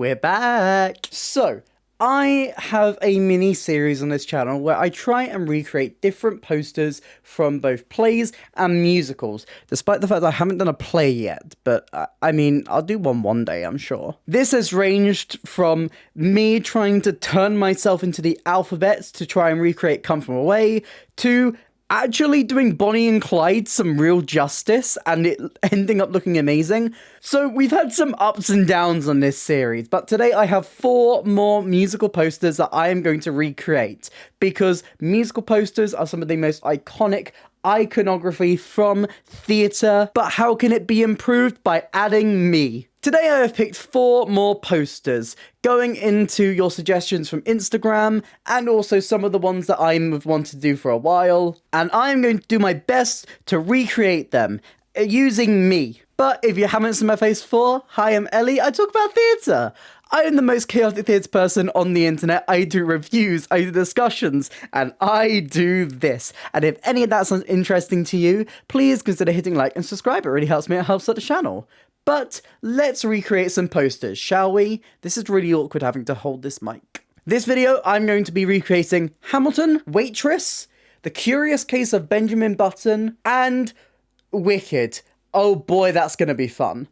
We're back! So, I have a mini-series on this channel where I try and recreate different posters from both plays and musicals, despite the fact that I haven't done a play yet, but I mean, I'll do one day, I'm sure. This has ranged from me trying to turn myself into the alphabet to try and recreate Come From Away, to actually doing Bonnie and Clyde some real justice and it ending up looking amazing. So we've had some ups and downs on this series, but today I have 4 more musical posters that I am going to recreate, because musical posters are some of the most iconic iconography from theatre, but how can it be improved? By adding me. Today I have picked 4 more posters, going into your suggestions from Instagram, and also some of the ones that I've wanted to do for a while, and I'm going to do my best to recreate them, using me. But if you haven't seen my face before, hi, I'm Ellie, I talk about theatre. I am the most chaotic theatre person on the internet. I do reviews, I do discussions, and I do this. And if any of that sounds interesting to you, please consider hitting like and subscribe. It really helps me, it helps out the channel. But let's recreate some posters, shall we? This is really awkward having to hold this mic. This video, I'm going to be recreating Hamilton, Waitress, The Curious Case of Benjamin Button, and Wicked. Oh boy, that's gonna be fun.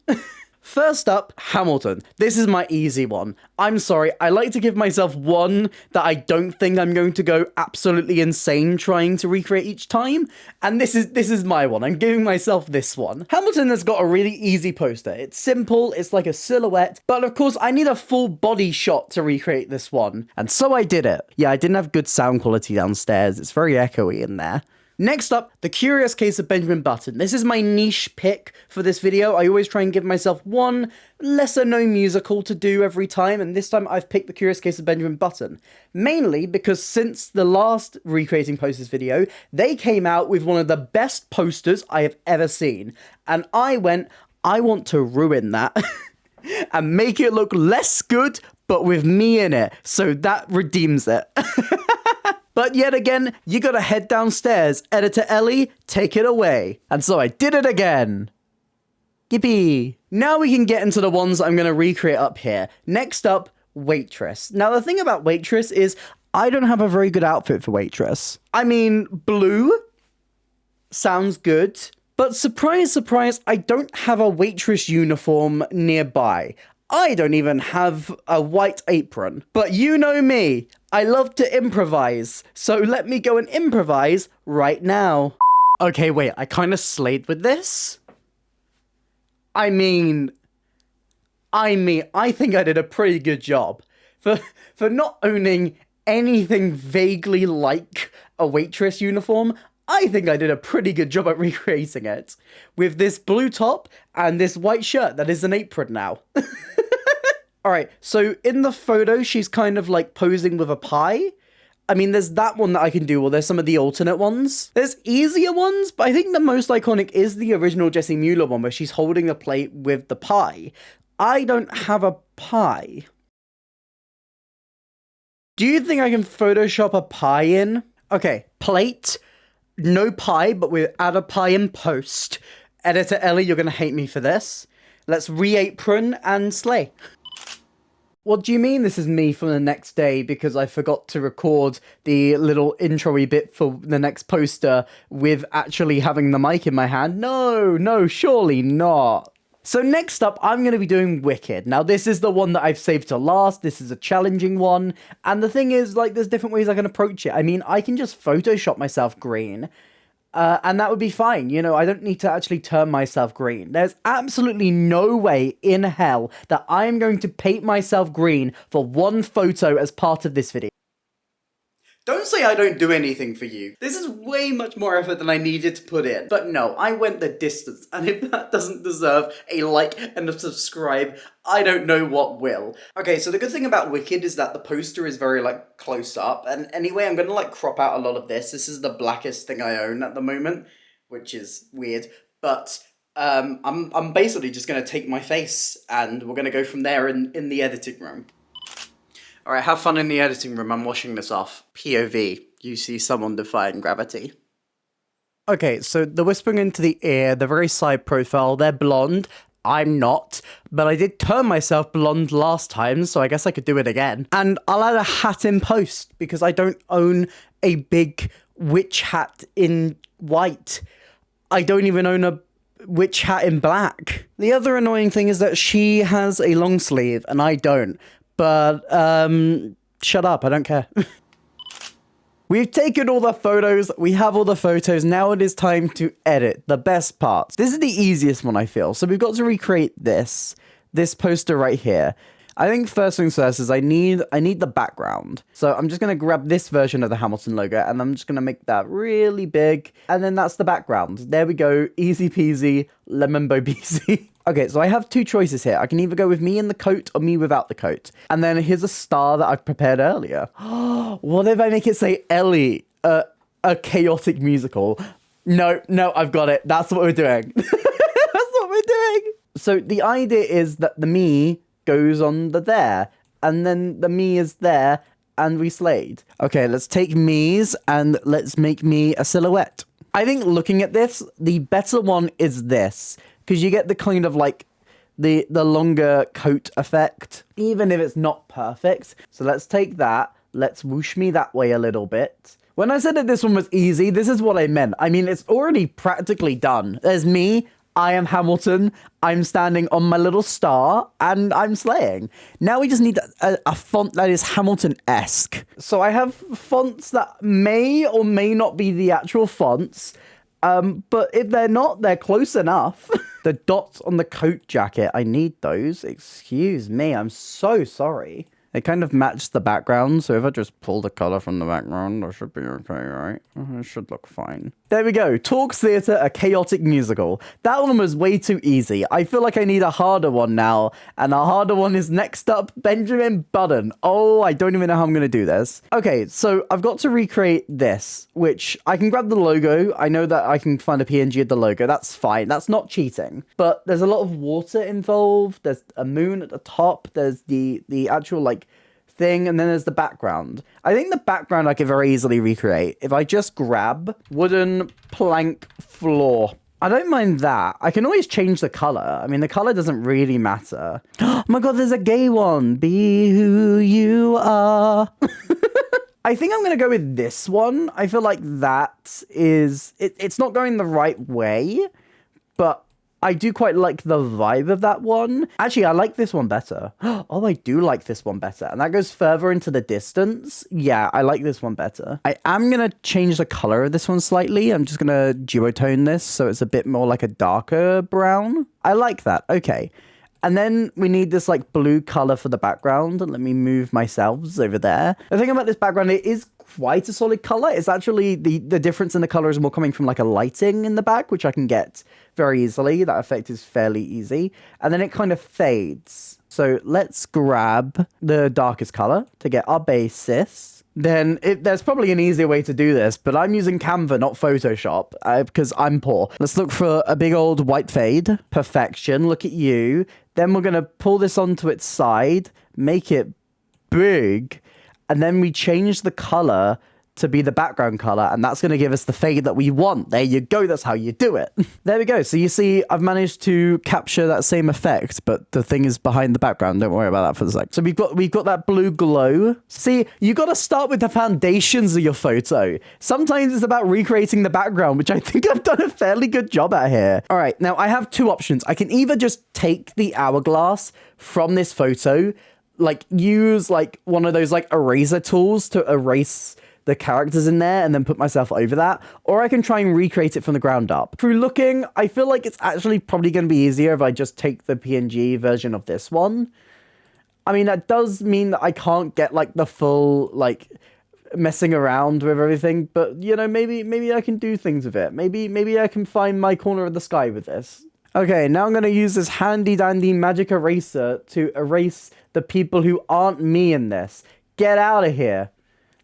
First up, Hamilton. This is my easy one. I'm sorry, I like to give myself one that I don't think I'm going to go absolutely insane trying to recreate each time, and this is my one. I'm giving myself this one. Hamilton has got a really easy poster. It's simple, it's like a silhouette, but of course I need a full body shot to recreate this one, and so I did it. Yeah, I didn't have good sound quality downstairs. It's very echoey in there. Next up, The Curious Case of Benjamin Button. This is my niche pick for this video. I always try and give myself one lesser known musical to do every time, and this time I've picked The Curious Case of Benjamin Button. Mainly because since the last Recreating Posters video, they came out with one of the best posters I have ever seen. And I want to ruin that and make it look less good, but with me in it. So that redeems it. But yet again, you gotta head downstairs. Editor Ellie, take it away. And so I did it again. Yippee. Now we can get into the ones I'm gonna recreate up here. Next up, Waitress. Now the thing about Waitress is I don't have a very good outfit for Waitress. I mean, blue sounds good, but surprise, surprise, I don't have a Waitress uniform nearby. I don't even have a white apron. But you know me, I love to improvise. So let me go and improvise right now. Okay, wait, I kind of slayed with this? I mean, I think I did a pretty good job. For not owning anything vaguely like a Waitress uniform, I think I did a pretty good job at recreating it. With this blue top and this white shirt that is an apron now. Alright, so in the photo, she's kind of like posing with a pie. I mean, there's that one that I can do, or there's some of the alternate ones. There's easier ones, but I think the most iconic is the original Jessie Mueller one, where she's holding a plate with the pie. I don't have a pie. Do you think I can Photoshop a pie in? Okay, plate, no pie, but we'll add a pie in post. Editor Ellie, you're gonna hate me for this. Let's re-apron and slay. What do you mean this is me from the next day because I forgot to record the little intro-y bit for the next poster with actually having the mic in my hand? No, surely not. So next up, I'm going to be doing Wicked. Now, this is the one that I've saved to last. This is a challenging one. And the thing is, like, there's different ways I can approach it. I mean, I can just Photoshop myself green. And that would be fine. You know, I don't need to actually turn myself green. There's absolutely no way in hell that I'm going to paint myself green for one photo as part of this video. Don't say I don't do anything for you. This is way much more effort than I needed to put in. But no, I went the distance, and if that doesn't deserve a like and a subscribe, I don't know what will. Okay, so the good thing about Wicked is that the poster is very, like, close up, and anyway, I'm gonna, like, crop out a lot of this. This is the blackest thing I own at the moment, which is weird, but I'm basically just gonna take my face, and we're gonna go from there in the editing room. Alright, have fun in the editing room, I'm washing this off. POV, you see someone defying gravity. Okay, so the whispering into the ear, the very side profile, they're blonde, I'm not, but I did turn myself blonde last time, so I guess I could do it again. And I'll add a hat in post because I don't own a big witch hat in white. I don't even own a witch hat in black. The other annoying thing is that she has a long sleeve and I don't. But, shut up, I don't care. We've taken all the photos, we have all the photos, now it is time to edit the best parts. This is the easiest one, I feel. So we've got to recreate this poster right here. I think first things first is I need the background. So I'm just going to grab this version of the Hamilton logo and I'm just going to make that really big. And then that's the background. There we go. Easy peasy, lemon bo beasy. Okay, so I have two choices here. I can either go with me in the coat or me without the coat. And then here's a star that I've prepared earlier. What if I make it say Ellie, a chaotic musical? No, I've got it. That's what we're doing. That's what we're doing. So the idea is that the me goes on the there, and then the me is there, and we slayed. Okay, let's take me's and let's make me a silhouette. I think looking at this, the better one is this, because you get the kind of like the longer coat effect, even if it's not perfect. So let's take that, let's whoosh me that way a little bit. When I said that this one was easy, this is what I meant. I mean, it's already practically done. There's me, I am Hamilton, I'm standing on my little star, and I'm slaying. Now we just need a font that is Hamilton-esque. So I have fonts that may or may not be the actual fonts, but if they're not, they're close enough. The dots on the coat jacket, I need those. Excuse me, I'm so sorry. They kind of match the background, so if I just pull the color from the background, I should be okay, right? It should look fine. There we go. Talks Theatre, a chaotic musical. That one was way too easy. I feel like I need a harder one now, and a harder one is next up, Benjamin Button. Oh, I don't even know how I'm going to do this. Okay, so I've got to recreate this, which I can grab the logo. I know that I can find a PNG of the logo. That's fine. That's not cheating. But there's a lot of water involved. There's a moon at the top. There's the actual, like, thing, and then there's the background. I think the background I can very easily recreate if I just grab wooden plank floor. I don't mind that. I can always change the color. I mean, the color doesn't really matter. Oh my god, there's a gay one. Be who you are. I think I'm gonna go with this one. I feel like that is it's not going the right way, but I do quite like the vibe of that one. Actually, I like this one better. Oh, I do like this one better. And that goes further into the distance. Yeah, I like this one better. I am going to change the color of this one slightly. I'm just going to duotone this so it's a bit more like a darker brown. I like that. Okay. And then we need this like blue color for the background. Let me move myself over there. The thing about this background, it is quite a solid color. It's actually the difference in the color is more coming from like a lighting in the back, which I can get very easily. That effect is fairly easy. And then it kind of fades. So let's grab the darkest color to get our basis. Then there's probably an easier way to do this, but I'm using Canva, not Photoshop, because I'm poor. Let's look for a big old white fade. Perfection. Look at you. Then we're going to pull this onto its side, make it big, and then we change the color to be the background color, and that's going to give us the fade that we want. There you go. That's how you do it. There we go. So you see, I've managed to capture that same effect, but the thing is behind the background. Don't worry about that for a sec. So we've got that blue glow. See, you got to start with the foundations of your photo. Sometimes it's about recreating the background, which I think I've done a fairly good job at here. All right. Now I have two options. I can either just take the hourglass from this photo, like use like one of those like eraser tools to erase the characters in there and then put myself over that, or I can try and recreate it from the ground up. Through looking, I feel like it's actually probably going to be easier if I just take the PNG version of this one. I mean, that does mean that I can't get like the full like messing around with everything, but you know, maybe I can do things with it. Maybe I can find my corner of the sky with this. Okay, now I'm going to use this handy dandy magic eraser to erase the people who aren't me in this. Get out of here.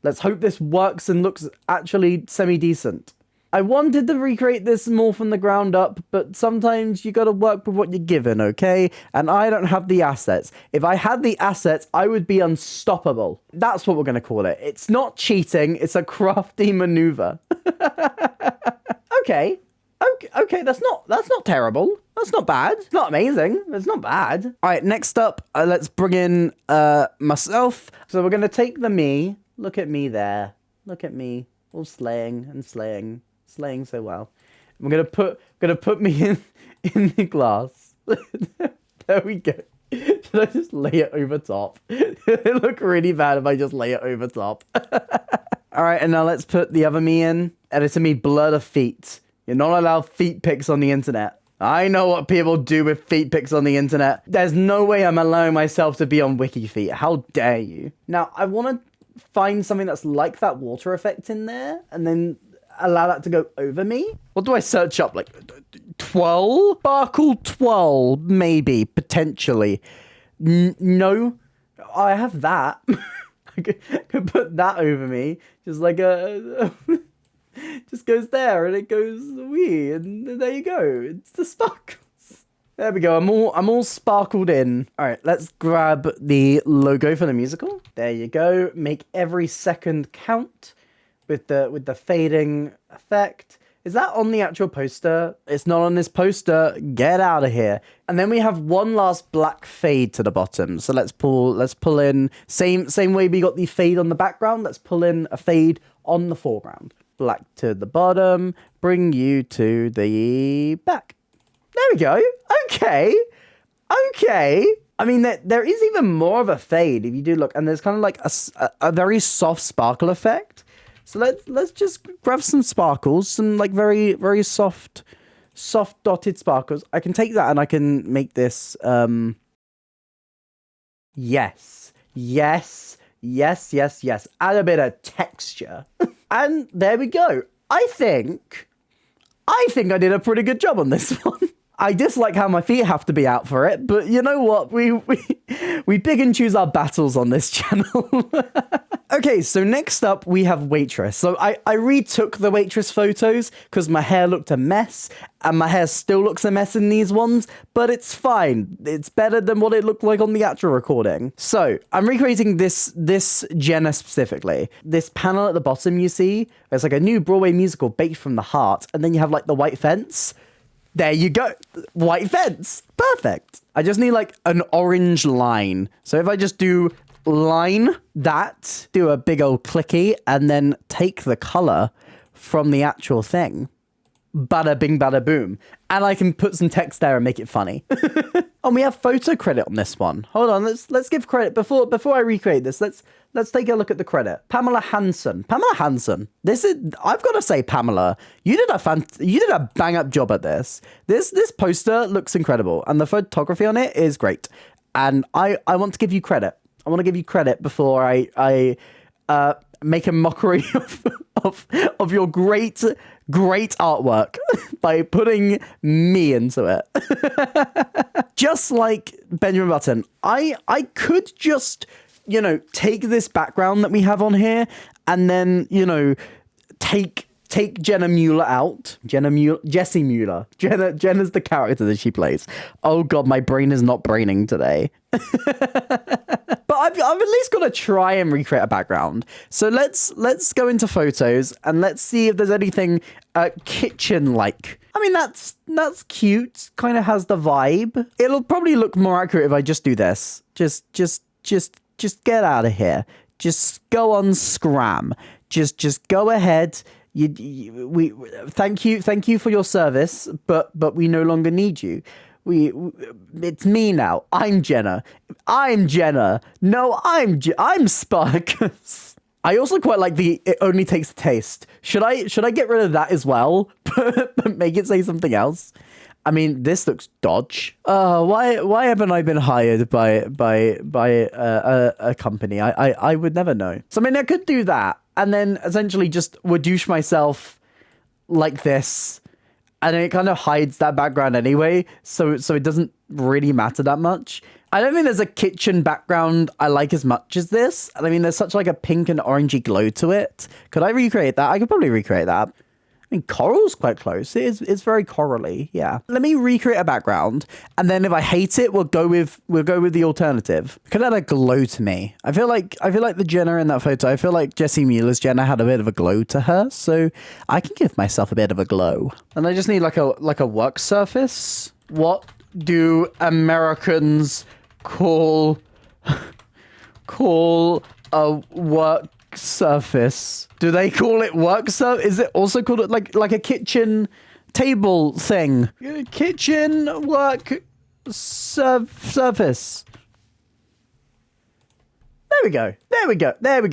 Let's hope this works and looks actually semi-decent. I wanted to recreate this more from the ground up, but sometimes you gotta work with what you're given, okay? And I don't have the assets. If I had the assets, I would be unstoppable. That's what we're gonna call it. It's not cheating, it's a crafty maneuver. Okay. Okay, that's not terrible. That's not bad. It's not amazing. It's not bad. All right, next up, let's bring in myself. So we're gonna take the me. Look at me there. Look at me, all slaying and slaying so well. I'm gonna put me in the glass. There we go. Should I just lay it over top? It look really bad if I just lay it over top. All right, and now let's put the other me in. Editor me blur the feet. You're not allowed feet pics on the internet. I know what people do with feet pics on the internet. There's no way I'm allowing myself to be on Wiki Feet. How dare you? Now, I want to find something that's like that water effect in there, and then allow that to go over me. What do I search up? Like 12? Sparkle 12, maybe, potentially. No, I have that. I could put that over me. Just like just goes there and it goes wee, and there you go. It's the sparkles. There we go. I'm all sparkled in. All right, let's grab the logo for the musical. There you go. Make every second count with the fading effect. Is that on the actual poster? It's not on this poster. Get out of here. And then we have one last black fade to the bottom. So let's pull in same way we got the fade on the background. Let's pull in a fade on the foreground. Black to the bottom, bring you to the back. There we go. Okay. I mean, there is even more of a fade if you do look, and there's kind of like a very soft sparkle effect. So let's just grab some sparkles, some like very, very soft dotted sparkles. I can take that and I can make this, yes. Add a bit of texture. And there we go. I think I did a pretty good job on this one. I dislike how my feet have to be out for it, but you know what? We pick and choose our battles on this channel. Okay, so next up we have Waitress. So I retook the Waitress photos because my hair looked a mess, and my hair still looks a mess in these ones, but it's fine. It's better than what it looked like on the actual recording. So I'm recreating this Jenna specifically. This panel at the bottom you see, it's like a new Broadway musical baked from the heart, and then you have like the white fence. There you go. White fence. Perfect. I just need like an orange line. So if I just do line that, do a big old clicky, and then take the color from the actual thing. Bada bing, bada boom. And I can put some text there and make it funny. And we have photo credit on this one. Hold on, let's give credit before I recreate this. Let's take a look at the credit. Pamela Hansen. I've got to say, Pamela, you did a bang up job at this. This poster looks incredible, and the photography on it is great. And I want to give you credit. I want to give you credit before I make a mockery of your great artwork by putting me into it. Just like Benjamin Button, I could just, take this background that we have on here and then, take Jenna Mueller out. Jessie Mueller. Jenna's the character that she plays. Oh God, my brain is not braining today. But I've at least got to try and recreate a background. So let's go into photos and let's see if there's anything kitchen-like. I mean, that's cute. Kind of has the vibe. It'll probably look more accurate if I just do this. Just get out of here. Just go on Scram. Just go ahead. We thank you for your service, but we no longer need you. It's me now. I'm Jenna. No, I'm Sparkus. I also quite like the "it only takes a taste." Should I get rid of that as well, but make it say something else? I mean, this looks dodge. Why haven't I been hired by a company? I would never know. So I mean, I could do that, and then essentially just douche myself like this, and it kind of hides that background anyway, so it doesn't really matter that much. I don't think there's a kitchen background I like as much as this. I mean, there's such like a pink and orangey glow to it. Could I recreate that? I could probably recreate that. mean, coral's quite close. It's very corally, yeah. Let me recreate a background, and then if I hate it, we'll go with the alternative. Could add a glow to me. I feel like the Jenna in that photo, I feel like Jessie Mueller's Jenna had a bit of a glow to her, so I can give myself a bit of a glow. And I just need like a work surface. What do Americans call a work surface? Do they call it work surface? Is it also called like a kitchen table thing? Kitchen work surface. There we go.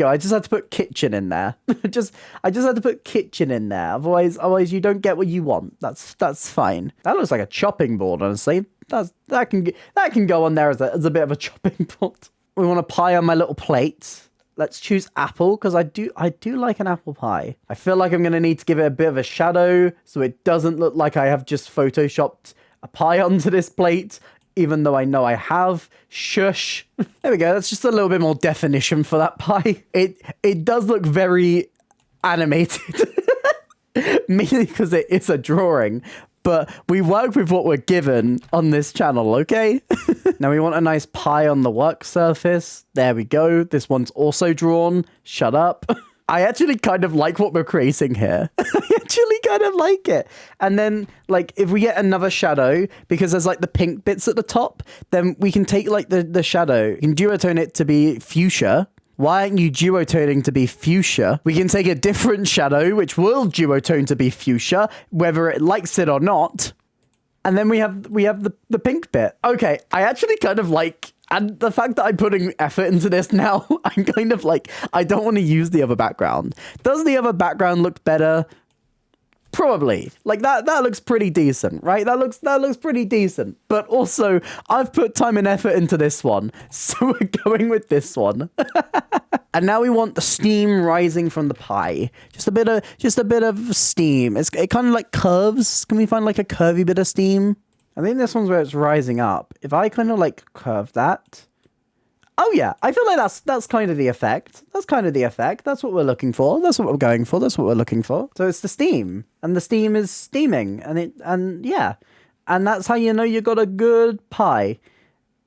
I just had to put kitchen in there. I just had to put kitchen in there. Otherwise you don't get what you want. That's fine. That looks like a chopping board, honestly. That can go on there as a bit of a chopping board. We want a pie on my little plate. Let's choose apple, because I do like an apple pie. I feel like I'm going to need to give it a bit of a shadow so it doesn't look like I have just photoshopped a pie onto this plate, even though I know I have. Shush. There we go. That's just a little bit more definition for that pie. It does look very animated, mainly because it is a drawing. But we work with what we're given on this channel, okay? Now we want a nice pie on the work surface. There we go. This one's also drawn. Shut up. I actually kind of like what we're creating here. I actually kind of like it. And then, like, if we get another shadow, because there's, like, the pink bits at the top, then we can take, like, the shadow. You can duotone it to be fuchsia. Why aren't you duotoning to be fuchsia? We can take a different shadow, which will duotone to be fuchsia, whether it likes it or not. And then we have the pink bit. Okay, I actually kind of like, and the fact that I'm putting effort into this now, I'm kind of like, I don't want to use the other background. Does the other background look better? Probably. Like that looks pretty decent, right? That looks pretty decent. But also, I've put time and effort into this one, so we're going with this one. And now we want the steam rising from the pie. Just a bit of steam. It kind of like curves. Can we find like a curvy bit of steam? I think this one's where it's rising up. If I kind of like curve that. Oh yeah, I feel like that's kind of the effect. That's kind of the effect. That's what we're looking for. That's what we're going for. That's what we're looking for. So it's the steam, and the steam is steaming, and yeah, and that's how you know you got a good pie.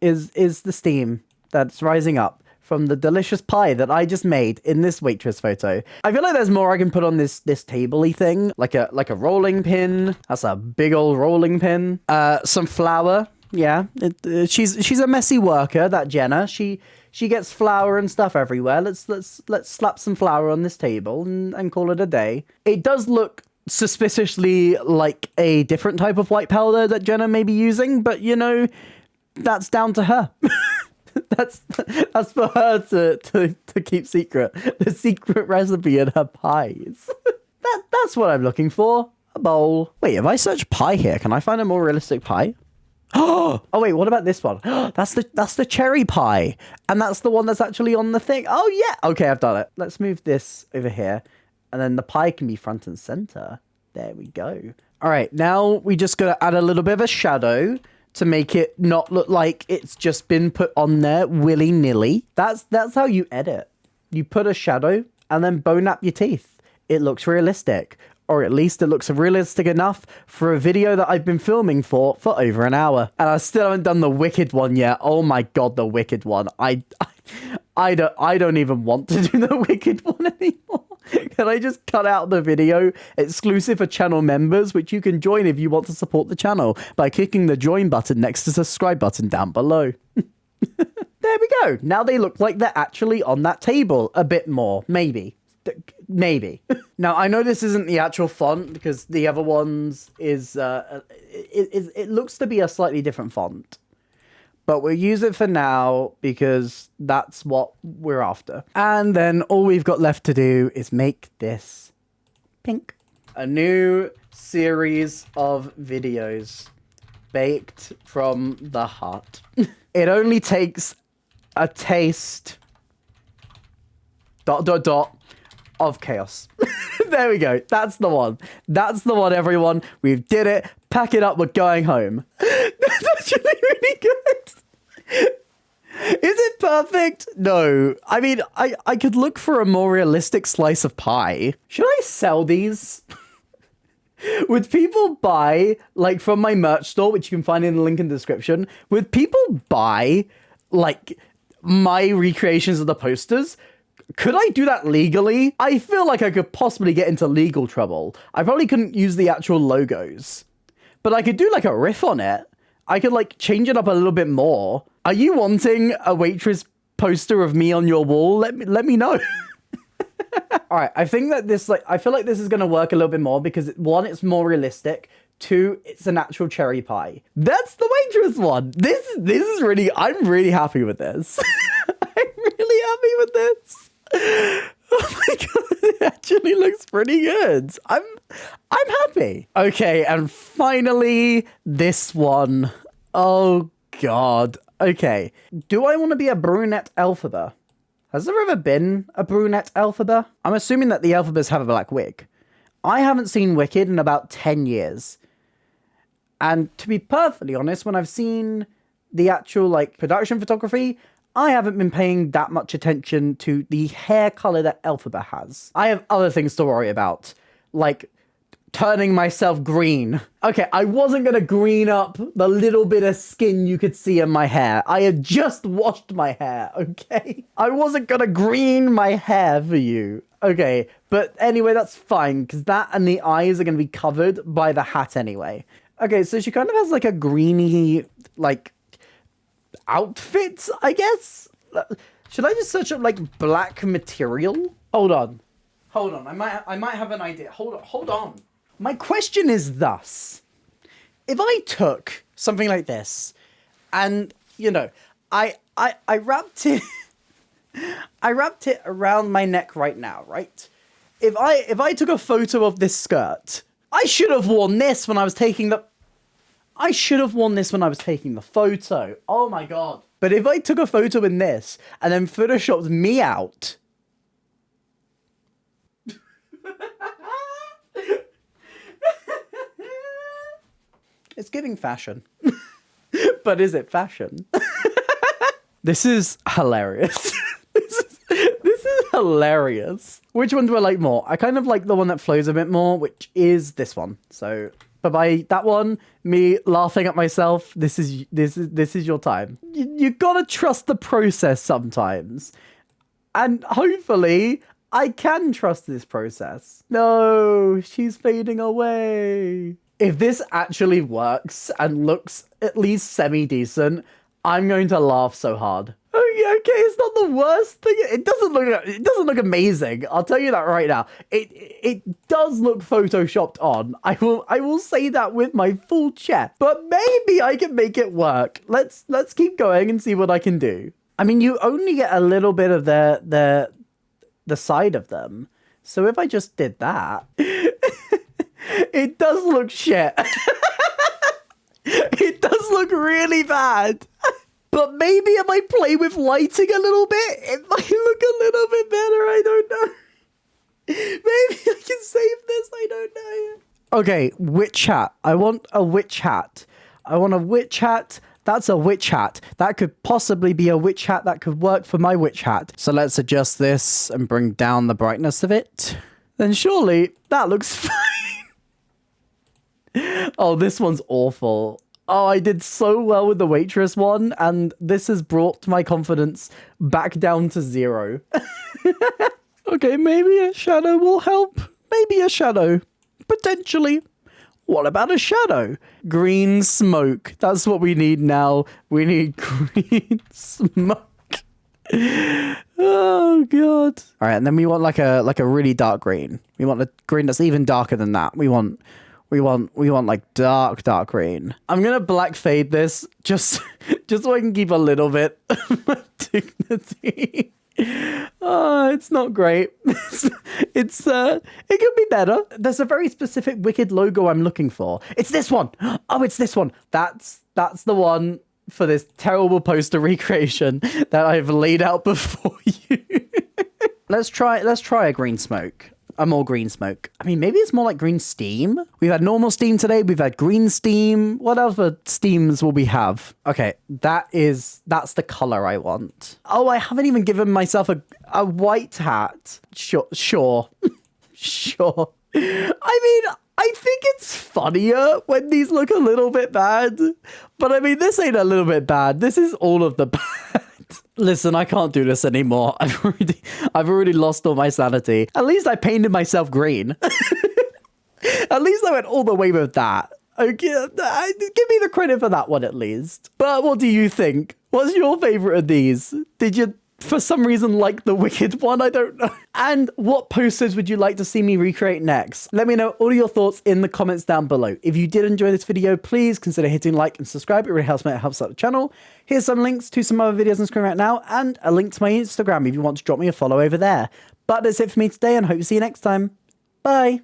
Is the steam that's rising up from the delicious pie that I just made in this Waitress photo. I feel like there's more I can put on this table-y thing, like a rolling pin. That's a big old rolling pin. Some flour. Yeah, she's a messy worker, that Jenna. She gets flour and stuff everywhere. Let's slap some flour on this table and call it a day. It does look suspiciously like a different type of white powder that Jenna may be using, but you know, that's down to her. That's for her to keep secret. The secret recipe in her pies. That's what I'm looking for. A bowl. Wait, if I search pie here, can I find a more realistic pie? Oh wait, what about this one? That's the cherry pie, and that's the one that's actually on the thing. Oh yeah, okay, I've done it. Let's move this over here, and then the pie can be front and center. There we go. All right, now we just gotta add a little bit of a shadow to make it not look like it's just been put on there willy-nilly. That's how you edit. You put a shadow and then bone up your teeth. It looks realistic. Or at least it looks realistic enough for a video that I've been filming for over an hour. And I still haven't done the wicked one yet. Oh my god, the wicked one. I don't even want to do the wicked one anymore. Can I just cut out the video exclusive for channel members, which you can join if you want to support the channel by clicking the join button next to the subscribe button down below. There we go. Now they look like they're actually on that table a bit more, maybe. Maybe. Now, I know this isn't the actual font because the other ones is, it looks to be a slightly different font. But we'll use it for now because that's what we're after. And then all we've got left to do is make this pink. A new series of videos baked from the heart. It only takes a taste... ... of chaos. There we go. That's the one. That's the one, everyone. We did it. Pack it up. We're going home. That's actually really good. Is it perfect? No. I mean, I could look for a more realistic slice of pie. Should I sell these? Would people buy, like, from my merch store, which you can find in the link in the description, would people buy, like, my recreations of the posters? Could I do that legally? I feel like I could possibly get into legal trouble. I probably couldn't use the actual logos, but I could do, like, a riff on it. I could, like, change it up a little bit more. Are you wanting a Waitress poster of me on your wall? Let me know. All right, I think that this, like, I feel like this is going to work a little bit more because, one, it's more realistic. Two, it's an actual cherry pie. That's the Waitress one. This is really, I'm really happy with this. I'm really happy with this. Oh my god, it actually looks pretty good. I'm happy. Okay, and finally, this one. Oh god. Okay. Do I want to be a brunette Elphaba? Has there ever been a brunette Elphaba? I'm assuming that the Elphabas have a black wig. I haven't seen Wicked in about 10 years. And to be perfectly honest, when I've seen the actual, like, production photography, I haven't been paying that much attention to the hair color that Elphaba has. I have other things to worry about, like turning myself green. Okay, I wasn't gonna green up the little bit of skin you could see in my hair. I had just washed my hair, okay? I wasn't gonna green my hair for you. Okay, but anyway, that's fine, because that and the eyes are gonna be covered by the hat anyway. Okay, so she kind of has like a greeny, like, outfit, I guess? Should I just search up, like, black material? Hold on. I might have an idea. Hold on. My question is thus. If I took something like this and, you know, I wrapped it I wrapped it around my neck right now, right? If I took a photo of this skirt, I should have worn this when I was taking the photo. Oh my god. But if I took a photo in this and then photoshopped me out. It's giving fashion. But is it fashion? This is hilarious. This is hilarious. Which one do I like more? I kind of like the one that flows a bit more, which is this one. So, but by that one, me laughing at myself, this is your time. You gotta trust the process sometimes. And hopefully, I can trust this process. No, she's fading away. If this actually works and looks at least semi-decent, I'm going to laugh so hard. Okay, it's not the worst thing. It doesn't look amazing. I'll tell you that right now. It does look photoshopped on. I will say that with my full chest. But maybe I can make it work. Let's keep going and see what I can do. I mean, you only get a little bit of the side of them. So if I just did that, it does look shit. It does look really bad. But maybe if I play with lighting a little bit, it might look a little bit better. I don't know. Maybe I can save this. I don't know. Okay, witch hat. I want a witch hat. I want a witch hat. That's a witch hat. That could possibly be a witch hat that could work for my witch hat. So let's adjust this and bring down the brightness of it. Then surely that looks fine. Oh, this one's awful. Oh, I did so well with the Waitress one, and this has brought my confidence back down to 0. Okay, maybe a shadow will help. Maybe a shadow. Potentially. What about a shadow? Green smoke. That's what we need now. We need green smoke. Oh, God. All right, and then we want like a really dark green. We want a green that's even darker than that. We want like dark green. I'm gonna black fade this just so I can keep a little bit of my dignity. Oh, it's not great. It could be better. There's a very specific Wicked logo I'm looking for. It's this one. Oh, it's this one. That's the one for this terrible poster recreation that I've laid out before you. Let's try a green smoke. A more green smoke. I mean, maybe it's more like green steam. We've had normal steam today. We've had green steam. What other steams will we have? Okay, that's the color I want. Oh, I haven't even given myself a white hat. Sure. Sure. I mean, I think it's funnier when these look a little bit bad. But I mean, this ain't a little bit bad. This is all of the bad. Listen, I can't do this anymore. I've already lost all my sanity. At least I painted myself green. At least I went all the way with that. Okay, give me the credit for that one at least. But what do you think? What's your favorite of these? Did you, for some reason, like the Wicked one? I don't know. And what posters would you like to see me recreate next? Let me know all your thoughts in the comments down below. If you did enjoy this video, please consider hitting like and subscribe. It really helps me. It helps out the channel. Here's some links to some other videos on the screen right now, and a link to my Instagram if you want to drop me a follow over there. But that's it for me today, and hope to see you next time. Bye.